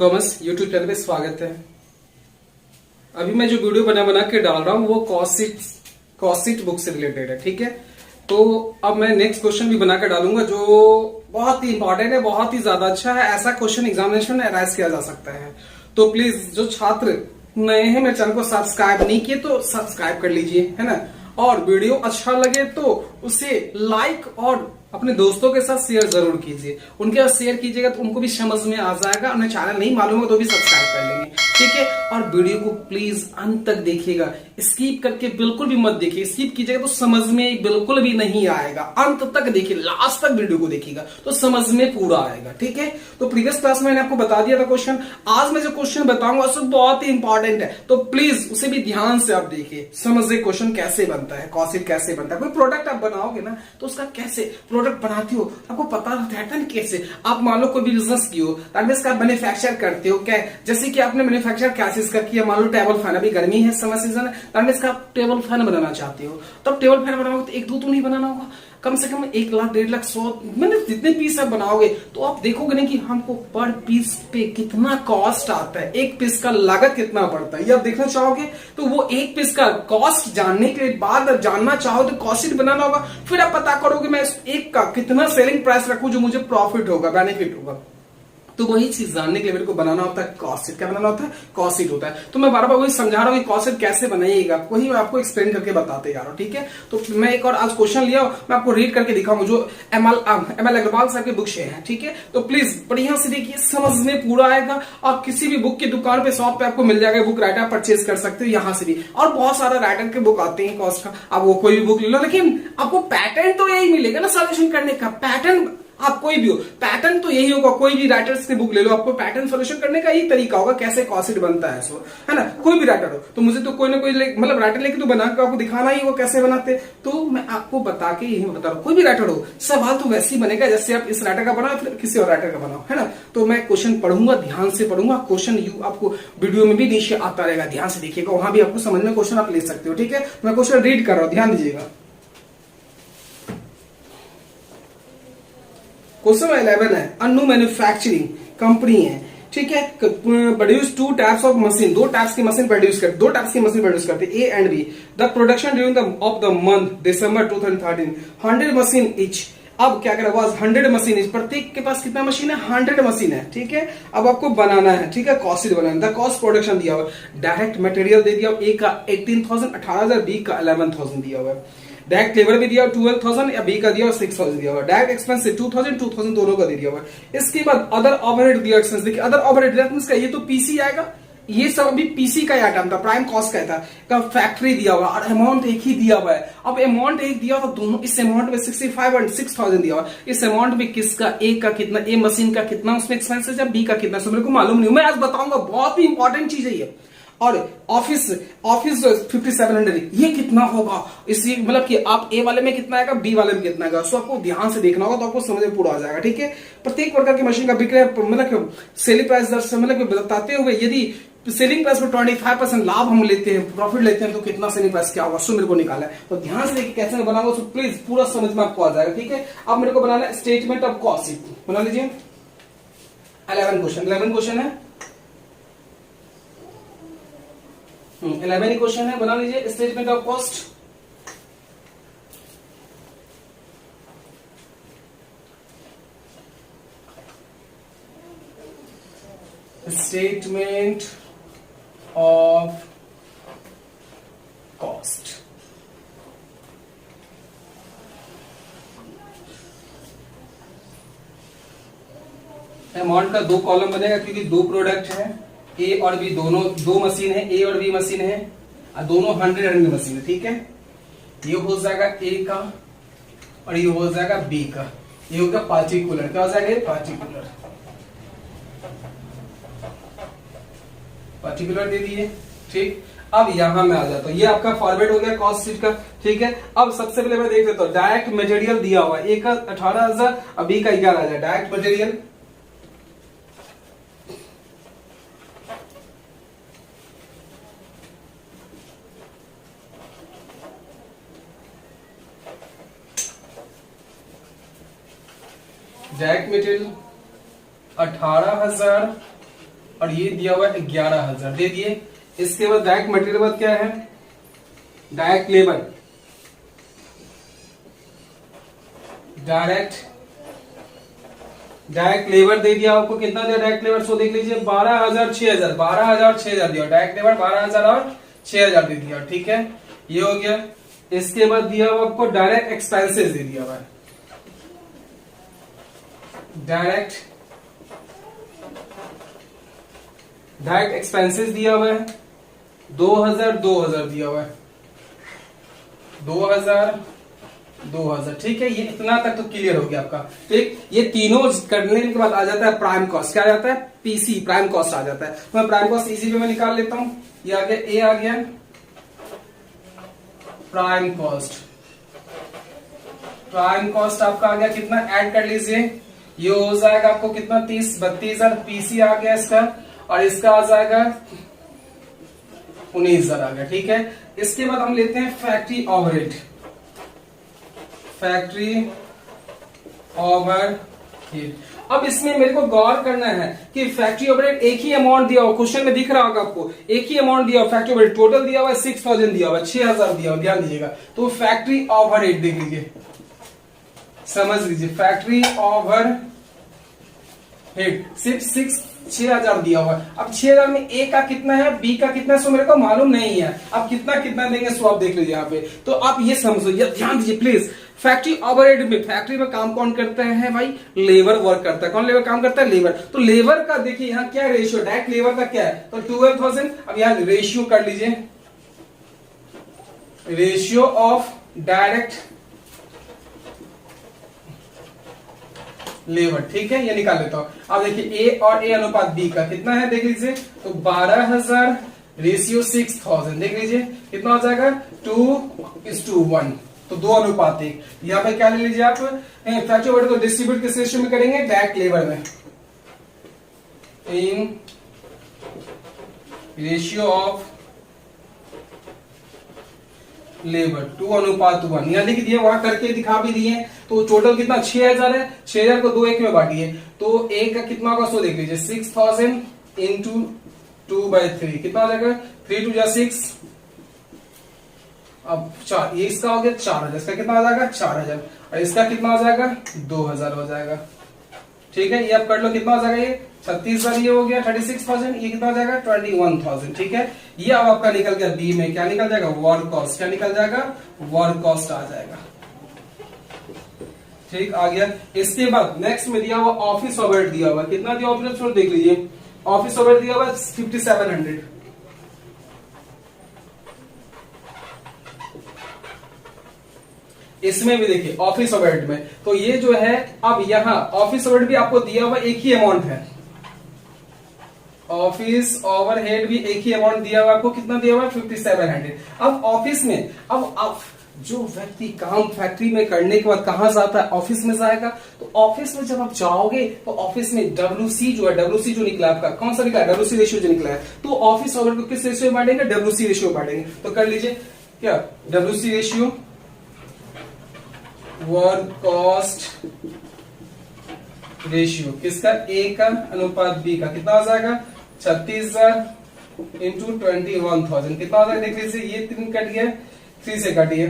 Commerce YouTube channel पे स्वागत है। अभी मैं जो वीडियो बना के डाल रहा हूँ वो कॉस्ट बुक से रिलेटेड है, ठीक है। तो अब मैं नेक्स्ट क्वेश्चन भी बना के डालूंगा जो बहुत ही इंपॉर्टेंट है, बहुत ही ज्यादा अच्छा है। ऐसा क्वेश्चन एग्जामिनेशन में अराइज किया जा सकता है। तो प्लीज जो छात्र नए हैं मेरे चैनल को सब्सक्राइब नहीं किए तो सब्सक्राइब कर लीजिए, है ना। और वीडियो अच्छा लगे तो उसे लाइक और अपने दोस्तों के साथ शेयर जरूर कीजिए। उनके साथ शेयर कीजिएगा तो उनको भी समझ में आ जाएगा। उन्हें चैनल नहीं मालूम है तो भी सब्सक्राइब कर लेंगे, ठीक है। और वीडियो को प्लीज अंत तक देखिएगा, स्किप करके बिल्कुल भी मत देखिए। स्किप कीजिएगा तो समझ में बिल्कुल भी नहीं आएगा। अंत तक देखिए, लास्ट तक वीडियो को देखिएगा तो समझ में पूरा आएगा, ठीक है। तो प्रीवियस क्लास में मैंने आपको बता दिया था क्वेश्चन। आज मैं जो क्वेश्चन बताऊंगा उसको बहुत ही इंपॉर्टेंट है, तो प्लीज उसे भी ध्यान से आप देखिए, समझिए क्वेश्चन कैसे बनता है, कॉस्ट कैसे बनता है। कोई प्रोडक्ट आप बनाओगे ना तो उसका कैसे प्रोडक्ट बनाते हो आपको पता रहता है कैसे। आप मान लो कोई भी बिजनेस की हो, आप मैन्युफैक्चर करते हो क्या, जैसे कि आपने मैन्युफैक्चर क्या चीज का किया, मान लो टेबल फैन। अभी गर्मी है, समर सीजन है, आप टेबल फैन बनाना चाहते हो। तब टेबल फैन बनाओगे तो एक दो तो नहीं बनाना होगा, कम से कम 1 लाख 1.5 लाख 100 मतलब जितने पीस आप बनाओगे तो आप देखोगे नहीं कि हमको पर पीस पे कितना कॉस्ट आता है, एक पीस का लागत कितना पड़ता है, ये आप देखना चाहोगे। तो वो एक पीस का कॉस्ट जानने के बाद जानना चाहो तो कॉस्ट शीट बनाना होगा। फिर आप पता करोगे मैं इस एक का कितना सेलिंग प्राइस रखूं जो मुझे प्रॉफिट होगा, बेनिफिट होगा। तो वही चीज जानने के लिए मेरे को बनाना होता है कॉस्ट शीट। क्या बनाना होता है? कॉस्ट शीट होता है। तो मैं बार बार वही समझा रहा हूँ कि कॉस्ट शीट कैसे बनाइएगा, वही मैं आपको एक्सप्लेन करके बताते जा रहा हूँ, ठीक है। तो मैं एक और आज क्वेश्चन लिया, मैं आपको रीड करके दिखाऊंगा जो एमएल अग्रवाल साहब की बुक से है, ठीक है। तो प्लीज बढ़िया से देखिए, समझ में पूरा आएगा। आप किसी भी बुक की दुकान पे, शॉप पे आपको मिल जाएगा बुक, राइटर परचेज कर सकते हो यहाँ से भी। और बहुत सारा राइटर के बुक आते हैं कॉस्ट का, आप वो कोई भी बुक ले लो, लेकिन आपको पैटर्न तो यही मिलेगा ना सॉल्यूशन करने का। पैटर्न आप कोई भी हो, पैटर्न तो यही होगा। कोई भी राइटर्स की बुक ले लो, आपको पैटर्न सॉल्यूशन करने का यही तरीका होगा कैसे कॉस्ट शीट बनता है, सो है ना। कोई भी राइटर हो तो मुझे तो कोई ना कोई मतलब राइटर लेके तो बना के आपको दिखाना ही वो कैसे बनाते। तो मैं आपको बता के यही बता रहा हूँ, कोई भी राइटर हो सवाल तो वैसे ही बनेगा जैसे आप इस राइटर का बनाओ फिर किसी और राइटर का बनाओ, है ना। तो मैं क्वेश्चन पढ़ूंगा, ध्यान से पढ़ूंगा। क्वेश्चन आपको वीडियो में भी नीचे आता रहेगा, ध्यान से देखिएगा, वहां भी आपको समझ में क्वेश्चन आप ले सकते हो, ठीक है। मैं क्वेश्चन रीड कर रहा हूँ, ध्यान दीजिएगा। क्वेश्चन 11 है, अन्नू मैन्युफैक्चरिंग कंपनी है, ठीक है। Produce 2 types of machine, 2 types की मशीन प्रोड्यूस करते, 2 टाइप्स की मशीन प्रोड्यूस करते, A and B. The production during of the month दिसंबर 2013 100 मशीन इच। अब क्या करेगा, 100 मशीन इच, प्रत्येक के पास कितना मशीन है? 100 मशीन है, ठीक है। अब आपको बनाना है, ठीक है, कॉस्ट शीट बनाना है। द कॉस्ट प्रोडक्शन दिया हुआ, डायरेक्ट मटेरियल दे दिया, ए का 18,000 18,000, बी का 11,000 दिया हुआ है। डायरेक्ट लेबर भी दिया 12,000 या बी का दिया 6,000 दिया हुआ। डायरेक्ट एक्सपेंस 2,000 दोनों का दे दिया हुआ। इसके बाद अदर ओवरहेड दिया एक्सपेंस। देखिए अदर ओवरहेड का ये तो पीसी आएगा, ये सब अभी पीसी का आइटम था, प्राइम कॉस्ट का था। फैक्ट्री दिया हुआ और अमाउंट एक ही दिया हुआ है। अब अमाउंट एक दिया हुआ, दोनों इस अमाउंट में 65 और 6,000 दिया हुआ। इस अमाउंट में किसका, ए का कितना, ए मशीन का कितना उसमें एक्सपेंसेस है, बी का कितना, सब मेरे को मालूम नहीं। मैं आज बताऊंगा, बहुत ही इंपॉर्टेंट चीज है ये। और ऑफिस 5700 ये कितना होगा, इसी मतलब कि आप ए वाले में कितना आएगा, बी वाले में कितना आएगा, सो आपको ध्यान से देखना होगा तो आपको समझ में पूरा आ जाएगा, ठीक है। प्रत्येक प्रकार की मशीन का बिक्री मतलब सेलिंग प्राइस दर से मतलब बताते हुए, यदि सेलिंग प्राइस पर 25% लाभ हम लेते हैं, प्रॉफिट लेते हैं, तो कितना सेलिंग प्राइस क्या होगा, सो मेरे को निकाला है। तो ध्यान से देखिए कैसे बनाऊंगा, सो प्लीज पूरा समझ में आपको आ जाएगा, ठीक है। अब मेरे को बनाना है स्टेटमेंट ऑफ कॉस्ट शीट, बना लीजिए। 11 क्वेश्चन है, 11 क्वेश्चन है, बना लीजिए statement of cost. Statement of cost. Amount का 2 कॉलम बनेगा क्योंकि 2 प्रोडक्ट है, ए और बी दोनों, 2 मशीन है, ए और बी मशीन है, और दोनों 100 मशीन है, ठीक है। ये हो जाएगा ए का और ये हो जाएगा बी का। ये होगा पार्टिकुलर, क्या हो जाएगा, पार्टिकुलर, पार्टिकुलर दे दिए, ठीक। अब यहां में आ जाता हूं, ये आपका फॉर्मेट हो गया कॉस्ट शीट का, ठीक है। अब सबसे पहले मैं देख लेता हूं, डायरेक्ट मटेरियल दिया हुआ, ए का 18,000 और बी का 11,000। डायरेक्ट मटेरियल डायरेक्ट मटेरियल 18,000 और ये दिया हुआ है 11,000 दे दिए। इसके बाद डायरेक्ट मटेरियल बाद क्या है, डायरेक्ट लेबर, डायरेक्ट लेबर दे दिया आपको, कितना दिया डायरेक्ट लेबर, सो देख लीजिए 12,000 6,000, 12,000 6,000 दिया डायरेक्ट लेबर, 12,000 और 6,000 दे दिया, ठीक है, ये हो गया। इसके बाद दिया हुआ आपको डायरेक्ट एक्सपेंसेस दे दिया हुआ है, डायरेक्ट एक्सपेंसेस दिया हुआ है 2,000 2,000 दिया हुआ है, 2,000 ठीक है। ये इतना तक तो क्लियर हो गया आपका, ठीक। ये तीनों करने के बाद आ जाता है प्राइम कॉस्ट, क्या आ जाता है, पीसी प्राइम कॉस्ट आ जाता है। तो मैं प्राइम कॉस्ट इजी वे में निकाल लेता हूं, ये आ गया, ए आ गया प्राइम कॉस्ट, प्राइम कॉस्ट आपका आ गया कितना, ऐड कर लीजिए, ये हो जाएगा आपको कितना 32,000 पीसी आ गया इसका, और इसका आ जाएगा 19,000 आ गया, ठीक है। इसके बाद हम लेते हैं फैक्ट्री ओवरहेड, फैक्ट्री ओवरहेड। अब इसमें मेरे को गौर करना है कि फैक्ट्री ओवरहेड एक ही अमाउंट दिया हुआ, क्वेश्चन में दिख रहा होगा आपको, एक ही अमाउंट दिया हुआ, फैक्ट्री ओवरहेड टोटल दिया हुआ है 6,000 दिया हुआ है, 6,000 दिया हुआ, ध्यान दीजिएगा। तो फैक्ट्री ओवरहेड देख लीजिए, समझ लीजिए, फैक्ट्री ओवरहेड सिर्फ 6,000 दिया हुआ है। अब 6,000 में ए का कितना है, बी का कितना है, सो मेरे को मालूम नहीं है। अब कितना कितना देंगे सो आप देख लीजिए यहाँ पे। तो आप ये समझो, ये ध्यान दीजिए प्लीज। फैक्ट्री ओवरहेड में, फैक्ट्री में काम कौन करता है भाई, लेबर वर्क करता है। कौन लेबर काम करता है, लेबर। तो लेबर का देखिए यहाँ क्या रेशियो, डायरेक्ट लेबर का क्या है, तो 12,000। अब यहाँ रेशियो कर लीजिए, रेशियो ऑफ डायरेक्ट लेबर, ठीक है, ये निकाल लेता हूं। अब देखिए ए और ए अनुपात बी का कितना है देख लीजिए, तो 12,000 रेशियो 6,000 देख लीजिए कितना हो जाएगा, 2:1, तो 2:1। यहाँ पे क्या ले लीजिए आप, फैक्ट्री ओवरहेड को डिस्ट्रीब्यूट किस रेशियो में करेंगे, डायरेक्ट लेबर में, इन रेशियो ऑफ लेबर 2:1। यहां लिख दिए, वहां करके दिखा भी दिए। तो टोटल कितना 6,000 है, 6,000 को 2 में बांटिए, तो ए का कितना होगा सो देख लीजिए, 6,000 इंटू 2/3 कितना हो जाएगा, 3 2 6, अब 4, ये इसका हो गया 4,000, इसका कितना हो जाएगा 4,000, और इसका कितना हो जाएगा 2,000 हो जाएगा, ठीक है। ये आप कर लो, कितना हो जाएगा, ये 36,000, ये हो गया 36,000, ये कितना हो जाएगा 21,000, ठीक है। ये अब आपका निकल गया बी में, क्या निकल जाएगा, वर्क कॉस्ट, क्या निकल जाएगा, वर्क कॉस्ट आ जाएगा, ठीक, आ गया। इसके बाद नेक्स्ट में दिया हुआ ऑफिस ओवरहेड दिया हुआ, कितना दिया ऑफिस ओवरहेड देख लीजिए, ऑफिस ओवरहेड दिया हुआ 5,700, इसमें भी देखिए ऑफिस ओवरहेड में, तो ये जो है, अब यहाँ ऑफिस ओवरहेड भी आपको दिया हुआ एक ही अमाउंट है, ऑफिस ओवरहेड भी एक ही अमाउंट दिया हुआ आपको, कितना दिया हुआ 5,700। अब ऑफिस में, अब जो व्यक्ति काम फैक्ट्री में करने के बाद कहां जाता है, ऑफिस में जाएगा। तो ऑफिस में जब आप जाओगे तो ऑफिस में WC जो है, WC जो निकला आपका, कौन सा निकला, WC रेशियो जो निकला है, तो ऑफिस ओवरहेड को किस रेशियो में बांटेंगे, WC रेशियो में बांटेंगे। तो कर लीजिए क्या, WC ratio work cost ratio किसका, ए का अनुपात बी का, कितना हो जाएगा 36,000 इंटू 21,000, कितना हो जाएगा देख लीजिए, ये 3 कट गया, 3 से काटिए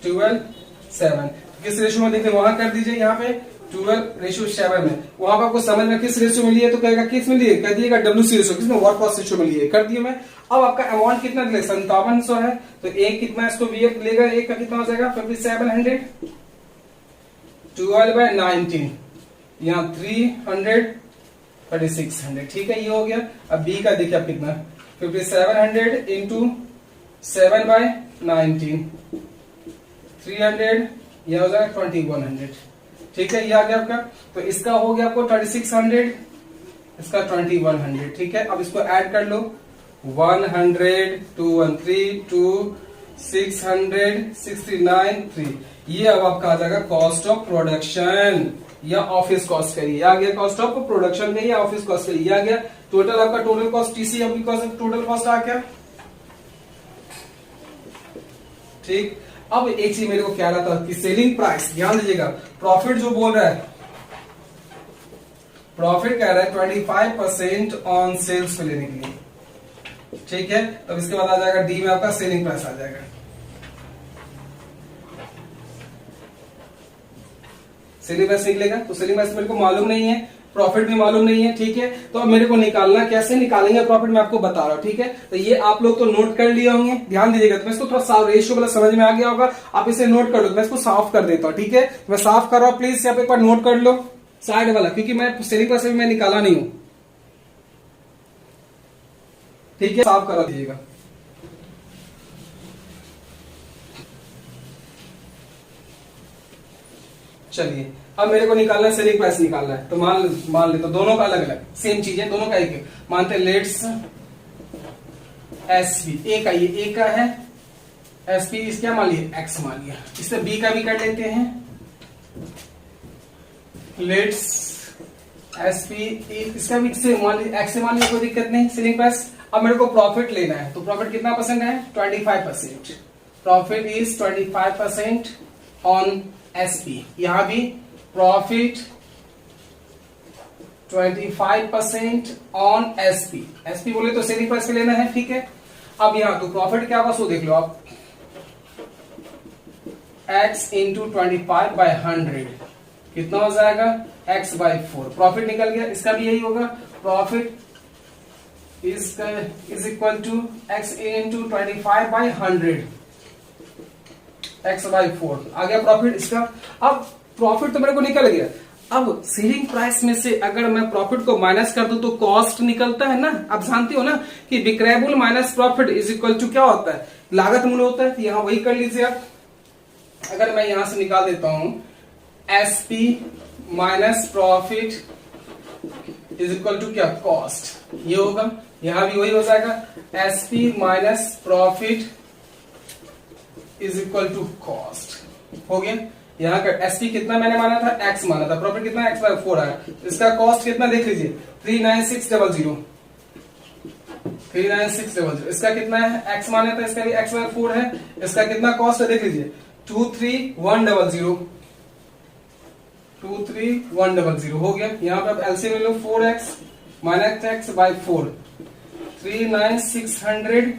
12:7, किस रेशियो में देखिए, वहां कर दीजिए, यहाँ पे 12:7 में, वहां पर आपको समझ में किस रेशियो मिली है, तो कहेगा किस में लिए, कह दिएगा WC रेशियो, किसमें, वर्क कॉस्ट रेशियो में लिए, कर दिए मैं। अब आपका अमाउंट कितना दिया, 5700 है, तो एक कितना इसको VF लेगा, एक का कितना हो जाएगा 5,700, 12/19, यहाँ 300, 3,600, ठीक है, ये हो गया। अब बी का देखिए आप कितना, 5,700 इंटू 7/19, 300, यह हो जाएगा 2,100, ठीक है, ये आ गया आपका। तो इसका हो गया आपको 3,600, इसका 2,100, ठीक है। अब इसको ऐड कर लो, 100, 213, 2, 600, 69, 3, ये अब आपका आ जाएगा कॉस्ट ऑफ प्रोडक्शन या ऑफिस कॉस्ट करिए, आ गया कॉस्ट ऑफ प्रोडक्शन में या ऑफिस कॉस्ट करिए, आ गया। टोटल आपका total cost TCM total cost आ गया, ठीक। अब एक चीज मेरे को क्या रहा था कि सेलिंग प्राइस, ध्यान दीजिएगा, प्रॉफिट जो बोल रहा है, प्रॉफिट कह रहा है 25% ऑन सेल्स पे लेने के लिए, ठीक है। तब इसके बाद आ जाएगा डी में आपका सेलिंग प्राइस आ जाएगा। सेलिंग प्राइस निकलेगा, तो सेलिंग प्राइस मेरे को मालूम नहीं है, प्रॉफिट भी मालूम नहीं है, ठीक है। तो अब मेरे को निकालना, कैसे निकालेंगे प्रॉफिट मैं आपको बता रहा हूं, ठीक है। तो ये आप लोग तो नोट कर लिए होंगे, ध्यान दीजिएगा। तो मैं इसको थोड़ा साफ, रेशियो वाला समझ में आ गया होगा, आप इसे नोट कर लो। मैं इसको साफ कर देता हूं, ठीक है। मैं साफ कर रहा हूं, प्लीज यहाँ पे एक बार नोट कर लो साइड वाला, क्योंकि मैं सेलिंग प्राइस में निकाला नहीं हूं, ठीक है। साफ करा दीजिएगा। चलिए, अब मेरे को निकालना है, सेलिंग प्राइस निकालना है। तो मान ले तो दोनों का अलग अलग सेम चीज है, दोनों का एक है। मानते हैं लेट्स एसपी, ए का ये ए का है, एसपी इस क्या मान लिया, एक्स मान लिया। इससे बी का भी कर लेते हैं, लेट्स एसपी इसका भी से मान लिया, एक्स से मान लिया, कोई दिक्कत नहीं। सेलिंग प्राइस, अब मेरे को प्रॉफिट लेना है, तो प्रॉफिट कितना परसेंट है, 25%। Profit is 25% on SP. यहां भी प्रॉफिट 25% ऑन एसपी। एसपी बोले तो सेलिंग प्राइस पे लेना है, ठीक है। अब यहां तो प्रॉफिट क्या होगा सो देख लो आप, x इंटू 25/100 कितना हो जाएगा, x/4। प्रॉफिट निकल गया, इसका भी यही होगा, profit is equal to x into 25/100 x/4 आ गया प्रॉफिट इसका। अब प्रॉफिट तो मेरे को निकल गया। अब सेलिंग प्राइस में से अगर मैं प्रॉफिट को माइनस कर दूं तो कॉस्ट निकलता है ना। आप जानते हो ना कि विक्रयबुल minus profit is equal to क्या होता है, लागत मूल्य होता है। तो यहां वही कर लीजिए आप। अगर मैं यहां से निकाल देता हूं SP minus profit is equal to क्या, कॉस्ट, ये होगा। यहां भी वही हो जाएगा, SP minus profit is equal to cost, हो गया। यहाँ का एसपी कितना मैंने माना था, एक्स माना था, प्रॉफिट कितना x/4 आया। इसका कॉस्ट कितना देख लीजिए, 39600 39600। इसका कितना है, एक्स माना था, इसका भी x/4 है। इसका कितना कॉस्ट है देख लीजिए, 23100 23100 हो गया। यहाँ पे आप एलसीएम ले लो, 4x माइनस x/4 39600,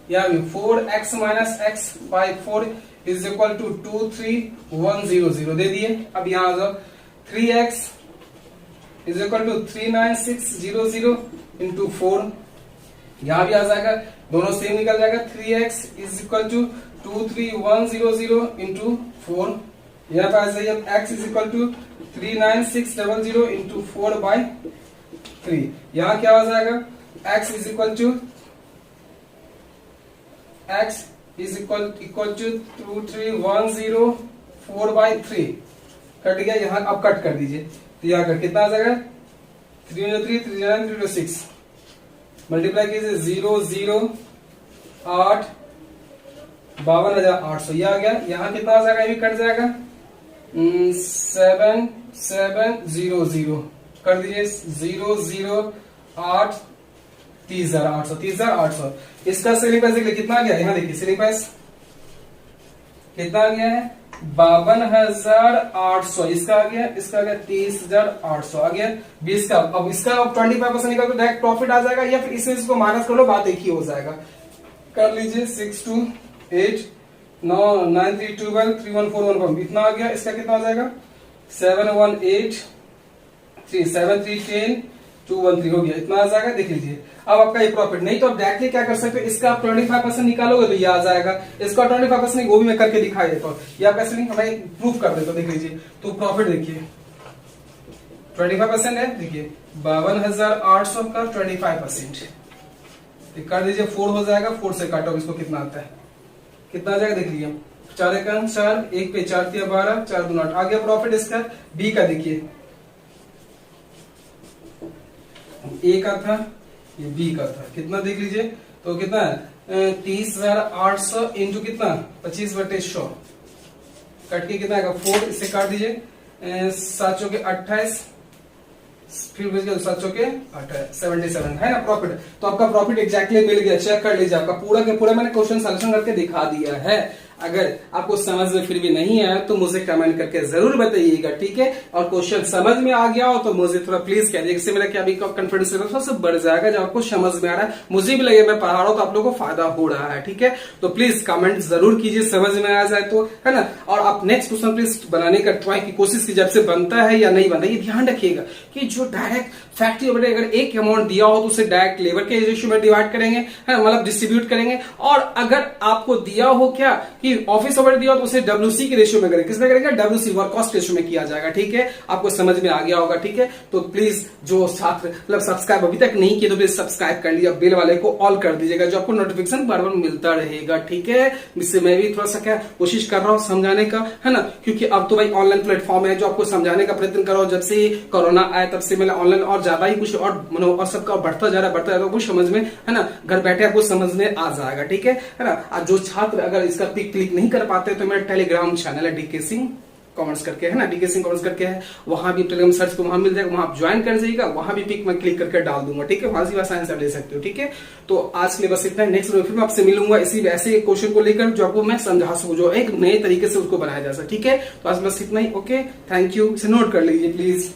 यहाँ भी 4x minus x/4 is equal to 23100 दे दिए। अब यहां आ जाओ, 3x is equal to 39600 into 4, यहां भी आ जाएगा, दोनों सेम निकल जाएगा। 3x is equal to 23100 into 4, यहाँ पे आ जाइए x is equal to 39600 into 4/3। यहां क्या हो जाएगा, x is equal to x is equal to 2310 4/3 cut गया। यहां अब कट कर दीजिए, तो यहाँ कर कितना आ जाएगा, 303 309 306 मल्टीप्लाई कीजिए 008 52,800 ये आ गया। यहाँ कितना आ जाएगा, ये भी कट जाएगा 7700 कर दीजिए 008 30,800 इसका सेलिंग प्राइस देखिए कितना आ गया। यहाँ देखिए सेलिंग प्राइस कितना आ गया है, 52,800। इसका आ गया, इसका आ गया 30,800 आ गया 20 का। अब इसका 25% निकाल तो डायरेक्ट प्रॉफिट आ जाएगा, या फिर इससे इसको माइनस कर लो, बात एक ही हो जाएगा। कर लीजिए 628 9 9 3 12 31415 इतना आ गया। इसका कितना आ जाएगा 718 3 7 3 10 213 हो गया, इतना आ जाएगा। देख लीजिए अब आपका ये प्रॉफिट। नहीं तो आप डायरेक्टली क्या कर सकते हो, इसका आप 25% निकालोगे तो ये आ जाएगा। इसका 25% नहीं, वो भी मैं करके दिखाई देता हूँ, या पैसे नहीं हमें प्रूफ कर देता हूँ। देख लीजिए तो प्रॉफिट देखिए 25% है, देखिए 52,800 का 25% कर दीजिए 4 हो जाएगा। 4 से काटो इसको कितना आता है, कितना आ जाएगा देख लीजिए 4 1 4 1 पे 4 3 12 4 2 8 आ गया प्रॉफिट इसका। बी का देखिए ए का था, ये बी का था, कितना देख लीजिए तो कितना है 30,800 इंटू कितना 25/100 कट के कितना आएगा 4, इससे काट दीजिए 7 चौके 28 फिर बच गया 7 चौके 28 77 है ना प्रॉफिट। तो आपका प्रॉफिट एग्जैक्टली मिल गया, चेक कर लीजिए आपका पूरा के पूरा मैंने क्वेश्चन सॉल्यूशन करके दिखा दिया है। अगर आपको समझ में फिर भी नहीं आया तो मुझे कमेंट करके जरूर बताइएगा, ठीक है। और क्वेश्चन समझ में आ गया हो तो मुझे थोड़ा प्लीज कह दीजिए, इससे मेरा क्या भी कॉन्फिडेंस लेवल थोड़ा सा बढ़ जाएगा। जब आपको समझ में आ रहा है, मुझे भी लगे मैं पढ़ा रहा हूं तो आप लोगों को फायदा हो रहा है, ठीक है। तो प्लीज कमेंट जरूर कीजिए समझ में आ जाए तो, है ना। और आप नेक्स्ट क्वेश्चन प्लीज बनाने का ट्राई की कोशिश की, जब से बनता है या नहीं बनता, ये ध्यान रखिएगा कि जो डायरेक्ट फैक्ट्री ओवरहेड अगर एक अमाउंट दिया हो तो उसे डायरेक्ट लेबर के रेशियो में डिवाइड करेंगे, है ना, मतलब डिस्ट्रीब्यूट करेंगे। और अगर आपको दिया हो क्या कि ऑफिस ओवरहेड दिया हो तो उसे डब्ल्यूसी के रेशियो में करेंगे। किसमें करेंगे? डब्ल्यूसी, वर्क कॉस्ट रेशियो में किया जाएगा, ठीक है। आपको समझ में आ गया होगा, ठीक है। तो प्लीज जो छात्र मतलब सब्सक्राइब अभी तक नहीं किए तो प्लीज सब्सक्राइब कर लिया, बेल वाले को ऑल कर दीजिएगा, जो आपको नोटिफिकेशन बार बार मिलता रहेगा, ठीक है। इससे मैं भी थोड़ा सा क्या कोशिश कर रहा हूं समझाने का, है ना, क्योंकि अब तो भाई ऑनलाइन प्लेटफॉर्म है जो आपको समझाने का प्रयत्न कर रहा हूं। जब से कोरोना आया तब से मैंने ऑनलाइन और ज्यादा ही कुछ और सबका बढ़ता जा रहा है, कुछ समझ में, है ना, घर बैठे आपको समझ में आ जाएगा, ठीक है ना। जो छात्र अगर इसका पिक क्लिक नहीं कर पाते तो मेरा टेलीग्राम चैनल है डीके सिंह कॉमर्स करके, है ना, डीके सिंह कॉमर्स करके है, वहां भी टेलीग्राम सर्च को वहां मिल जाएगा, वहां आप ज्वाइन कर जाइएगा, वहां भी पिक मैं क्लिक करके डाल दूंगा, ठीक है। वहां से आंसर ले सकते हो, ठीक है। तो आज के लिए बस इतना। नेक्स्ट वीडियो फिर मैं आपसे मिलूंगा इसी ऐसे क्वेश्चन को लेकर जो आपको मैं समझा सकूं, जो एक नए तरीके से उसको बनाया जा सकता, ठीक है। तो आज बस इतना ही, ओके, थैंक यू। इसे नोट कर लीजिए प्लीज।